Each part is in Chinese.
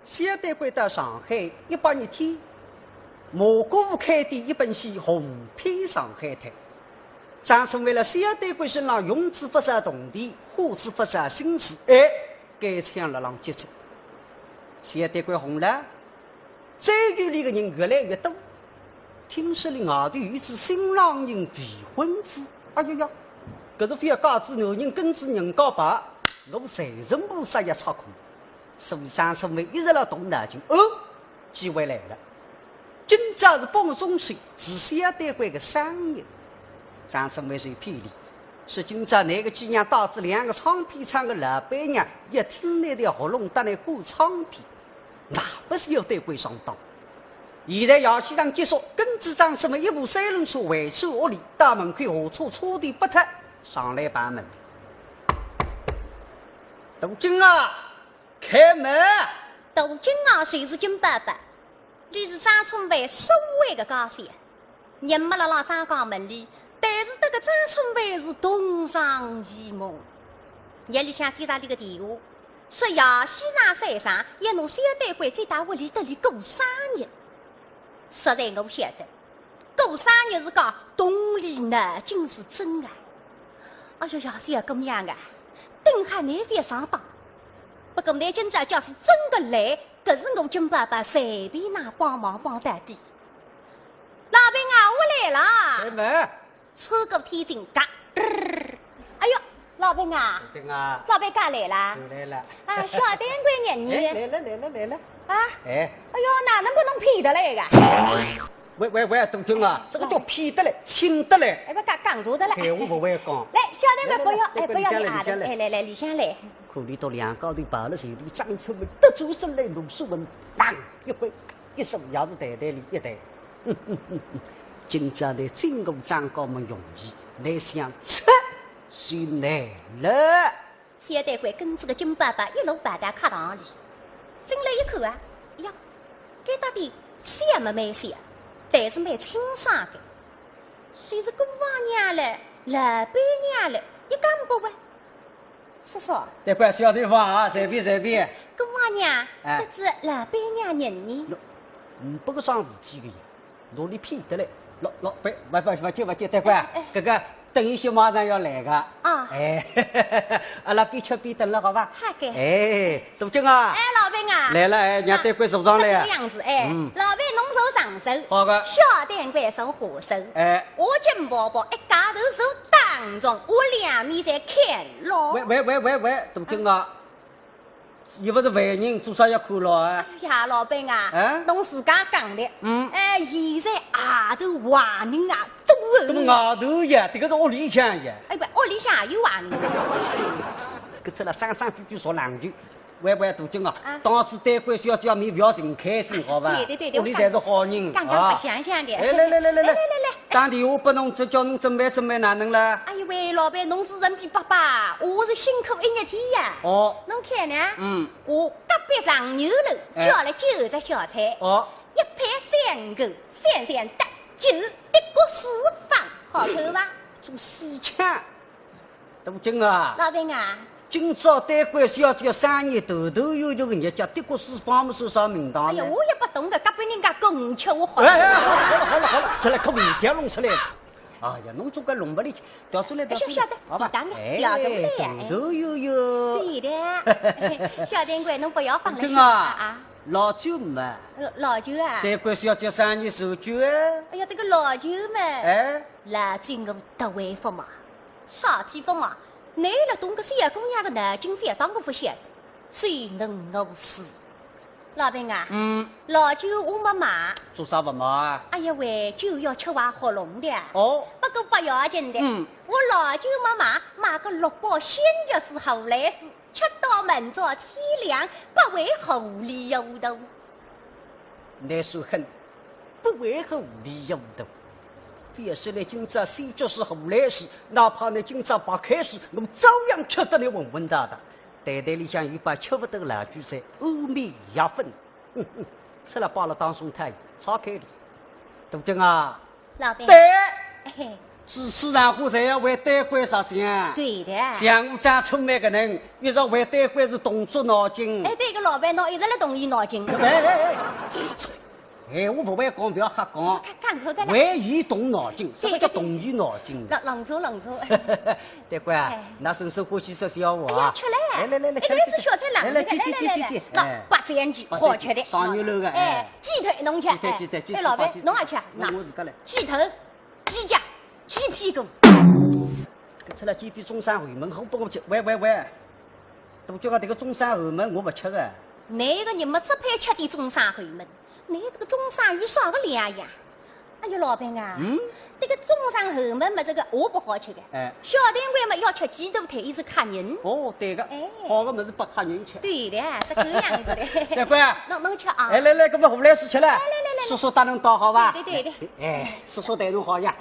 谢德贵到上海100日天，蘑菇屋开的一本戏红遍上海滩。张生为了谢德贵身上用词不杀动地，话词不杀心思，改唱了浪节奏。谢德贵红了，这剧里的人越来越多。听说里外头有一次新郎人未婚夫，哎呀呀，搿是非要告知男人跟子人告白，我财神菩萨也操控。所以张生为一直辣动脑筋，机会来了。今朝是本中岁，是谢德贵的生日。张生为是霹雳，说今朝那个鸡娘导致2个唱片厂的老板娘一听那条喉咙打来过唱片，那不是有德贵上当。现在姚戏场结束，跟着张生为一部3轮车回去屋里，到门口下车车底不脱，上来把门。杜金啊，开门！杜金啊，谁是金伯伯？你是张春梅所谓的高兴，人没了张家门里，但是这个张春梅是东上一梦。夜里向接到你个电话，说姚西上山上要侬小德贵在大屋里头里过生日。实在我晓得，过生日是讲东里南京是真爱。哎呀呀，小姑娘啊，等下你别上当。不过你今朝假是真的来，可是我金爸爸随便拿帮忙帮到底。老板啊，我来了。开门！车过天井嘎。哎呦，老板啊！杜金啊！老板家来了。就来了。啊，小丹贵日女。来了。啊！哎呦，哪能不能骗得来个？喂，杜军啊，这个叫骗得来，请得来。不讲错的了。闲话不会讲。来，小丹贵不要，不要你里向来。来，里向来。可怜到2高头跑了手里，张出门得出身来，鲁肃文当一挥，一手钥匙袋袋里一带。今朝的真我张高么容易，来想出是难了。小丹贵跟这个金爸爸一路摆到课堂里。进来一看啊，呀，这到底写么没写，但是蛮清爽的。谁是姑妈娘了，老板娘了，一干不问。叔叔，这块小地方啊，随便。姑妈娘，这是老板娘人呢。不个桩事体的呀，哪里骗得来？老别，不接，这块这个。等一些马上要来个啊！阿拉边吃边等了，好吧？好的。杜金啊！老板啊！来了，让丹贵坐上来。这个样子老板侬手上手，好的。小丹贵手下手，我金宝宝一家头手当中，我2面在看牢。喂，杜金啊！又不是坏人，做啥要看牢啊？哎呀，老板啊，侬自家讲的。现在外头坏人啊多。那么外头呀，这个是屋里向呀。不，屋里向也有坏人。搿出了三句说2句。喂，杜金啊，当次丹贵小姐面不要寻开心，好吧？对，屋里侪是好人。刚刚不想的。来，打电话拨侬，叫侬准备哪能了？哎呦喂，老板，侬是人比爸爸，我是辛苦1日天呀。侬看呢？我隔壁上牛楼叫了9只小菜。一盘3个，3的9，1个4方，好看吧？做西腔。杜金啊。老板啊。今朝丹贵小姐生日头有的日脚，的确是帮不受啥名堂。哎呀，我也不懂的，隔壁人家供吃我好。好了，出来可名将弄出来了。哎呀，侬做个龙不里去，调出来。晓得，好吧？调出来。头有。对的，小丹贵，侬不要放了啊！老酒嘛。老酒啊。丹贵小姐生日寿酒啊。哎呀，这个老酒嘛。老酒我得回复嘛，啥地方嘛？你了懂个小姑娘的南京饭，当我不晓得，谁能我死？老板啊，老酒我没买。做啥不买啊？哎呀喂，酒要吃坏喉咙的。不过不要紧的。我老酒没买个6包鲜肉丝后来丝，吃到明早天亮，不为狐狸有毒。你说狠，不为狐狸有毒。要是来今朝谁就是后来时，哪怕你今朝白开水，我们照样吃得来稳当的。袋袋里向有把吃不得老酒菜，欧米压粉，吃了扒了当松太，炒开的。杜金啊，老板。对，知识上户侪要为单官着想。对的。像我这样聪明的人，遇着为单官是动足脑筋。哎，对个老板侬一直在动伊脑筋。哎，我不会讲，不要瞎讲。看错的了。为伊动脑筋，什么叫动伊脑筋？冷错。单官，那伸手欢喜说小话。哎呀，吃来。来，这是小菜冷。来，去。那八珍鸡，好吃的。上牛肉的。哎，鸡头侬吃。鸡。哎，老板，侬也吃？我自家来。鸡头、鸡脚、鸡屁股。搿出来几点中山后门好不我吃？喂，都叫我这个中山后门我不吃的。哪个人没只配吃点中山后门？你这个中山鱼少个两样。哎呦，老板啊，这个中山后门嘛，这个我不好吃的。哎，小店官嘛要吃鸡肚腿，伊是客人。哦，对个，哎，好的么子拨客人吃。对的，是这样子的。单官，侬吃啊？哎，来，搿么胡来事吃了。来，叔叔带侬到好吧？对。哎，叔叔对侬好呀。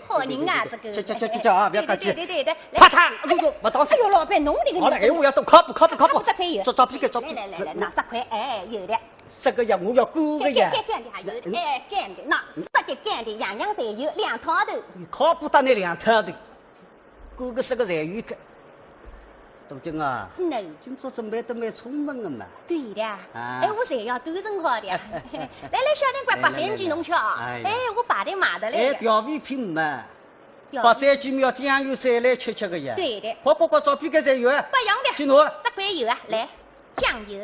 好人啊，这个。吃啊，不要客气。对。啪嗒，哎呦，不当心。哎呦，老板，侬这个。好了，哎，我要到靠谱。这块有。照片给。来，拿这块，哎，有的。这个呀，我要估个呀。干的还有，哎，干的，那这个干的样样侪有，2套头。靠谱打那2套头，估个是个财源个。杜金啊，今朝准备得蛮聪明的嘛。对的，哎，我侪要端正好的。来，小店官，八珍鸡侬吃啊？哎，我排队买的嘞。哎，调味品嘛，八珍鸡要酱油蘸来吃个呀。对的。快，照片给侪有啊。不样的。进喏。这块有啊，来，酱油、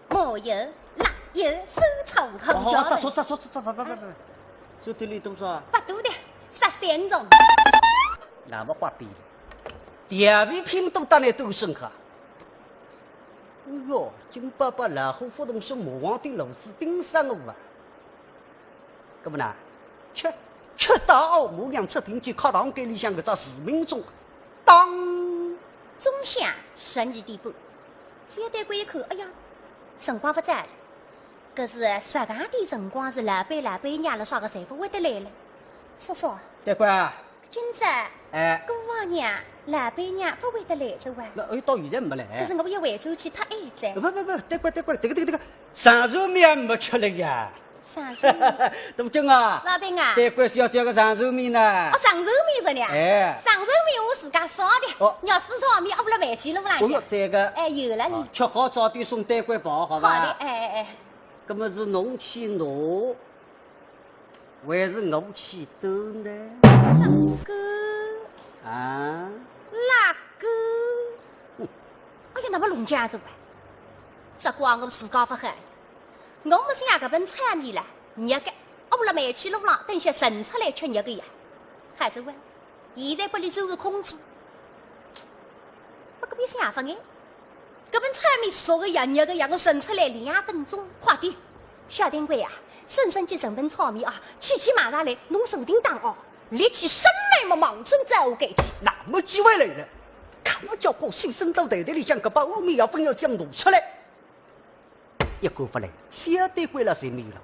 麻油、辣油、生抽、胡椒。说，这这里多少？不多的，13种。那么花边，调味品都当然都深刻。哎哟，金爸爸老虎发动是魔王的螺丝钉上了啊！搿么呢？吃到模样出庭去靠堂间里向搿只市民中，当中乡12点半，小单官一看，哎呀，辰光不早了。搿是10点辰光，是老板娘了啥个财富会得来了？叔叔，单官，今朝搿王娘老板娘不会得来着哇？那到现在没来。可是我要回转去，太晚噻。不，单官，这个上寿面没吃了呀。上寿面，杜金啊，老板啊，单官是要叫个上寿面呢。上寿面不呢？哎，上寿面我自家烧的，肉丝炒面，不了饭去了不啦？哦哟，这个，哎，有了你。吃好早点送单官跑，好吧？好的，哎。搿么是侬去拿，还是我去兜呢？哪个？啊？哪个？哎呀，那么弄家子哇！这光我自家不喊，我们是呀搿本菜面了，热个，不了煤气炉上，等些盛出来吃热个呀。孩子问，现在不里就是空子，我搿边是呀发眼。搿本菜面熟个呀，热个呀，我盛出来2分钟，快点！小店官呀，生去成本炒面啊，去马上来，侬手叮当哦，立起生来么忙真在我给去。那么机会来了，看我叫我随身到袋袋里向搿把欧米要分要将拿出来，一过不来，小店官了谁没有了？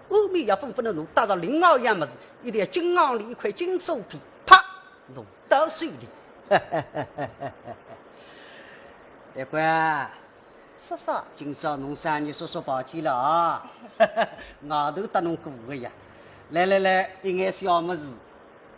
欧米要分不能拿，带上另外一样么子，一条金昂里一块金手皮，啪，拿到手里。单官，叔叔，今朝侬生日，叔叔抱歉了啊！外头搭侬过个呀，来，一眼小么子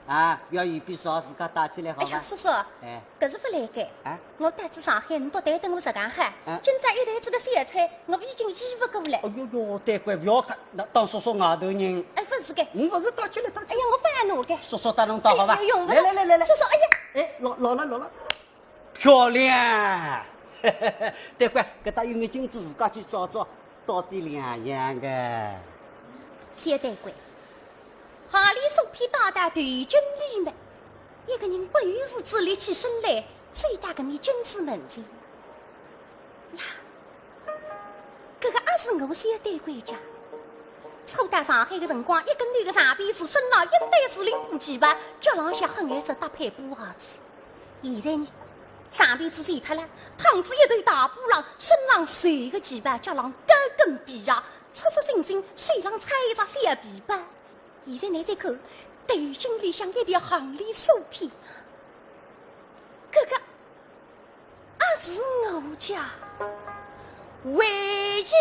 啊，要预备少，自家带起来好吧？哎呀，叔叔，哎，搿是不来盖啊！我带至上海，侬到台等我10天海。今朝一台子个小菜，我已经依不过来。哎哟，单官不要看，那当叔叔外头人。哎，不是盖，我不是带起来。哎呀，我不爱侬盖。叔叔带侬到好吧？哎用不来，叔叔，哎呀，哎，老了，漂亮！单官，搿搭有眼金子，自家去找，到底两样个。小单官，哈里苏皮到达团军里面，一个人不与世之力起身来，最大个你君子门前呀，搿个也是我小单官家。初到上海的辰光，一个女的上辈子身上一对是领布旗牌，脚浪向黑颜色搭配布鞋子。现在呢？上辈子死脱了，躺子一对大布浪，身上随个旗牌，脚浪高跟皮鞋，出身手上插一只小皮包。现在你再看，头巾里向一条行李手片，这个也是我家唯一心。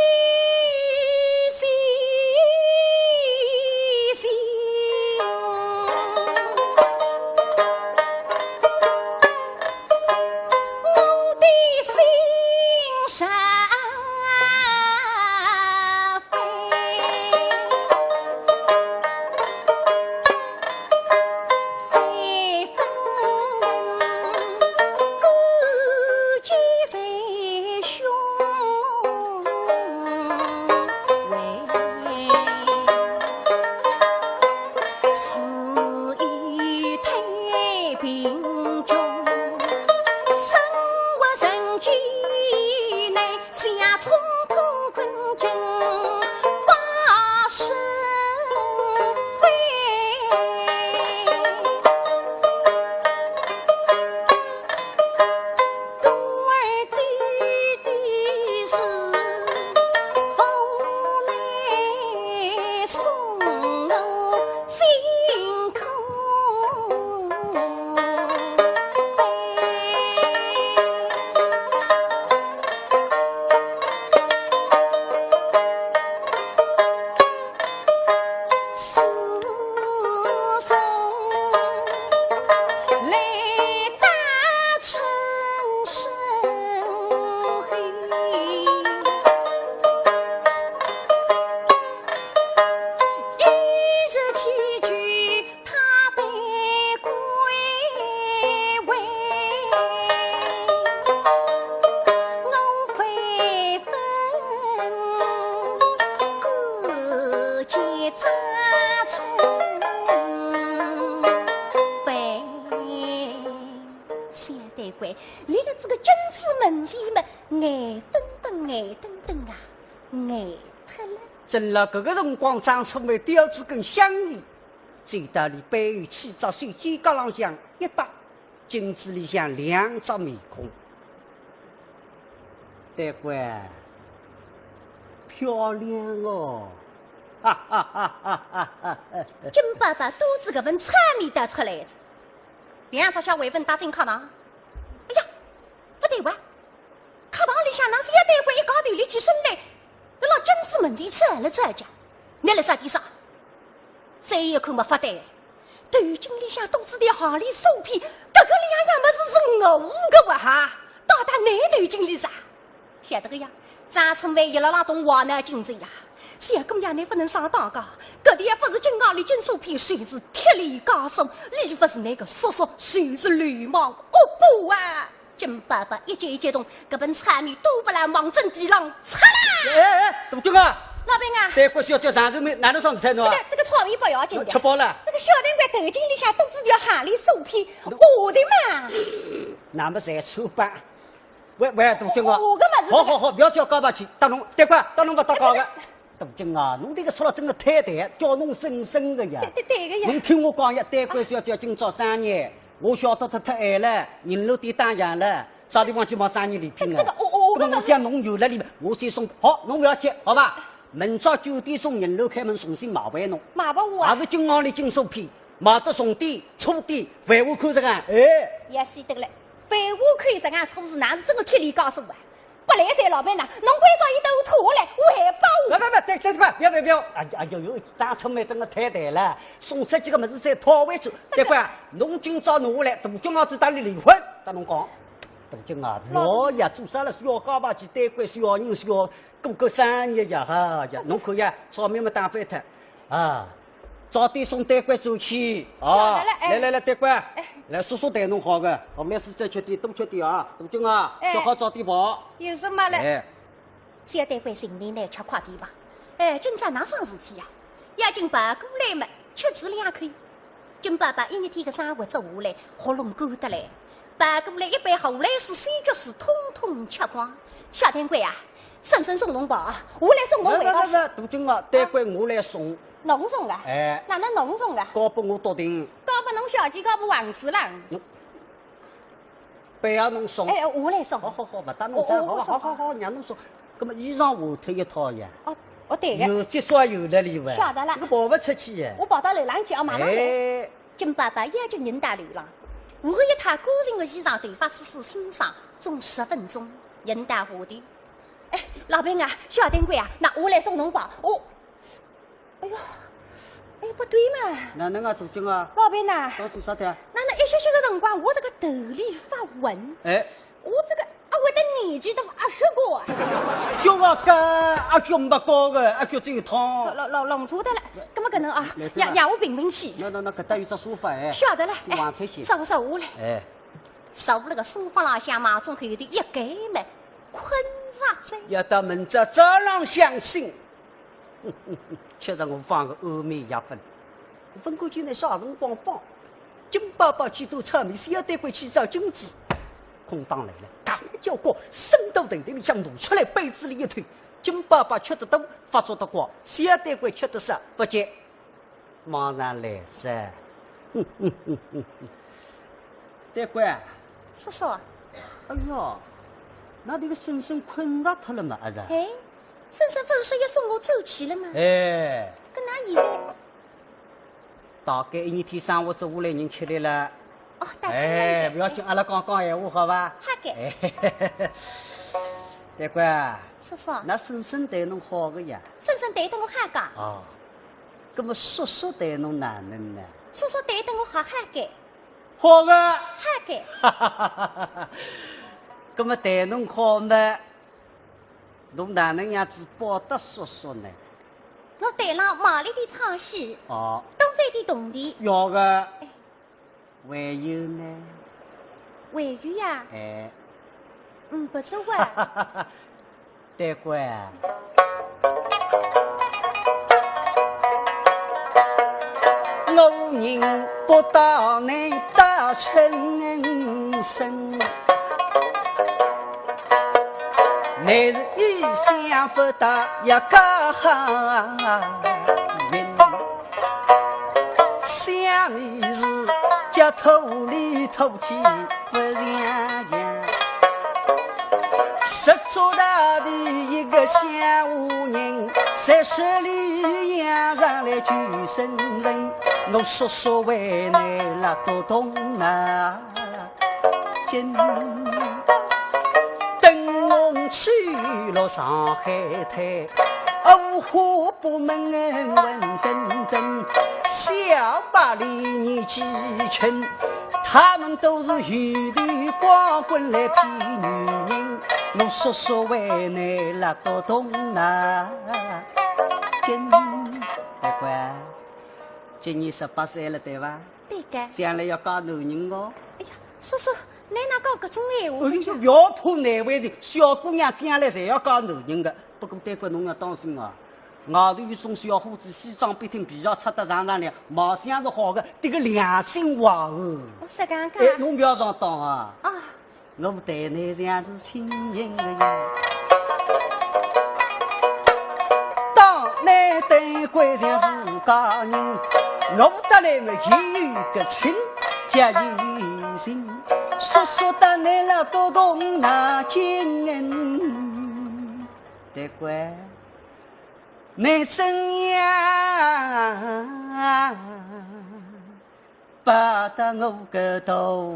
眼瞪瞪眼瞪瞪啊，眼脱了。正了这个辰光，张春梅吊子跟香烟，最大里背有七只手肩胛浪向一搭，镜子里向两只面孔。大官，漂亮哦！哈哈哈哈哈哈！金爸爸肚子搿份菜面搭出来子，两只小围粉打进课堂。哎呀，不对哇！课堂里向那是一对鬼一高头立起身来，那老金子门前吃了这家，你来啥地方？谁一看没发呆？头颈里向肚子的行里手皮，搿个两样么子是我个哇哈！到达男头颈里啥？晓得个呀？张春梅一老老动华南经济呀！小姑娘，你不能上当噶！搿点不是金刚里金手皮，谁是铁力高手？你不是那个叔叔，谁是流氓？哦不啊！金爸爸一激动，搿本菜面都不来往正地上擦啦！哎，大军啊！老板啊！对国小叫张春梅，哪能上子菜喏？这个炒面不要紧的，吃饱了。那个小蛋怪头颈里向肚子条行里手皮，我的嘛！那么才出版。喂，大军啊！我个嘛是。好，不要叫高把去，打侬，对官，打侬不打高个。大军啊，侬这个说了真的太对，叫侬省省个呀。对个呀。侬听我讲呀，对官是要叫今朝生日，我晓得他太晚了，人路店打烊了，啥地方去买生日礼品啊？我侬想侬有了礼物，我先送。好，侬不要急，好吧？明朝9点钟人路开门，重新买回侬。买不我啊？还是金行里金手片，买只重点、粗点，繁华看着看。哎，也是得了，繁华看着看粗事，那是真个铁力高手啊！不来噻，老板呐，侬关照一头拖来，还包不，对，不要！哎呦，张春梅真的太对了，送出几个么子再讨回去。对官，侬今朝弄下来，大军儿子打你离婚，打侬讲。大军啊，老呀，做啥了？小高吧去对官，小人小过生日呀，哈呀，侬可以啊，炒面嘛打翻脱啊。早点送对官走去啊！来，对官，来叔叔对侬好个，我没事再吃点，多吃点啊，大军啊，吃好早点跑。有什么了？哎，小对官心里呢，吃快点吧。哎，今朝哪桩事体呀？要金爸过来嘛，吃吃两口。金爸爸一日天个生活做下来，喉咙干得来，摆过来一杯湖来水、三角水，通通吃光。小对官啊，婶婶送侬包，我来送侬回到去。大军啊，对官我来送。侬送的？哎，哪能侬送的？交拨我笃定。交拨侬小姐，交拨王四郎。不要侬送。哎，我来送。好，不打侬讲，好，让侬送。那么衣裳我退一套呀。哦，对个。有节少有了礼物。晓得了。这个跑不出去呀。我跑到楼上去，马上来。哎，金爸爸要求人大流浪，我一套个人的衣裳头发丝丝清爽，总10分钟，人大下地。哎，老板啊，小丁贵啊，那我来送侬包。哎呦，不对嘛！哪能啊，大军啊？老板呐，到是啥的？那一些个辰光，我这个头里发纹，哎，我这个我的年纪都20个。小个干，阿脚没高个，阿脚只有烫。弄错的了，咁么可能啊？让我评去。那搿搭有只沙发哎。晓得了，往开些。坐下来。哎，坐那个沙发浪向嘛，总可有点一盖嘛，困着在。要到明朝早浪相信。吃着我放个欧美药粉，分过去呢啥辰光放？金爸爸去做炒面，小对官去找金子，空档来了，刚叫过，伸到头里向吐出来，杯子里一推，金爸爸吃得多，发作得光，小对官吃得少，不急，马上来噻。对官，叔叔，哎呀，那这个婶婶困着脱了嘛？儿子。哎。婶婶不是说要送我走起了吗？哎，跟哪现在？大概一天生活做下来人吃力了。哦，大概。哎，不要紧，阿拉讲闲话好吧？好的。哎，对官。叔叔。那婶婶对侬好个呀？婶婶对得我好个。哦，那么叔叔对侬哪能呢？叔叔对得我好个。好个。好个。哈哈哈哈哈！那么对侬好嘛？侬哪能样子报答叔叔呢？我对了买了点草戏，哦，多赚点铜钿。要个，还有呢？还有呀？哎，不错啊。对官啊，我人不到你大春生。乃是一想不到一个好运，想你是脚土里土气不像样，十足大的一个小人，30里洋上来救生人，我说说为难了都懂那今等我去了上海滩，五花八门问等等，小巴里年纪轻，他们都是有的光棍来骗女人，我说说为难了都懂那今大官今年18岁了对吧？对个。将来要搞男人哦。哎呀，叔叔，你哪讲搿种闲话？不要怕难为情，小姑娘将来侪要搞男人的。不过对官侬要当心啊！外头有种小伙子，西装笔挺，皮条擦得上亮，貌相是好的，这个良心话哦。我是讲讲。哎，侬不要上当啊！啊，我对你像是亲人的呀。当你对官像是家人，我得来么有个亲家有心，说说得来了都懂那亲人。对官，你怎样把得我个头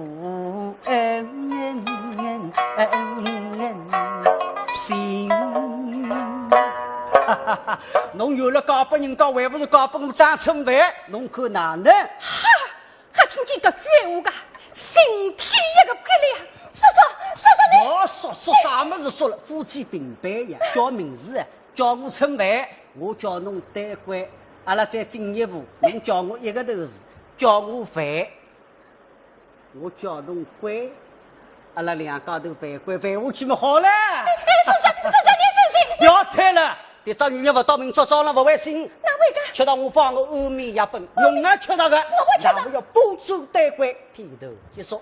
心？侬有了搞拨人家，还不是搞拨我张春梅？侬看哪能？哈，还听见搿句话个，心天一个霹雳！叔叔你。我说啥么子说了？夫妻平辈呀，叫名字，叫我春梅，我叫侬丹官。阿拉再进一步，侬叫我一个头字，叫我范，我叫侬官，阿拉两家头范官范下去么好了。叔叔你不要推了，这张女人不到明朝早上不会醒。哪位个？吃到我放我阿面一本，用啊吃到个，我吃到，我要保住丹官，片头结束。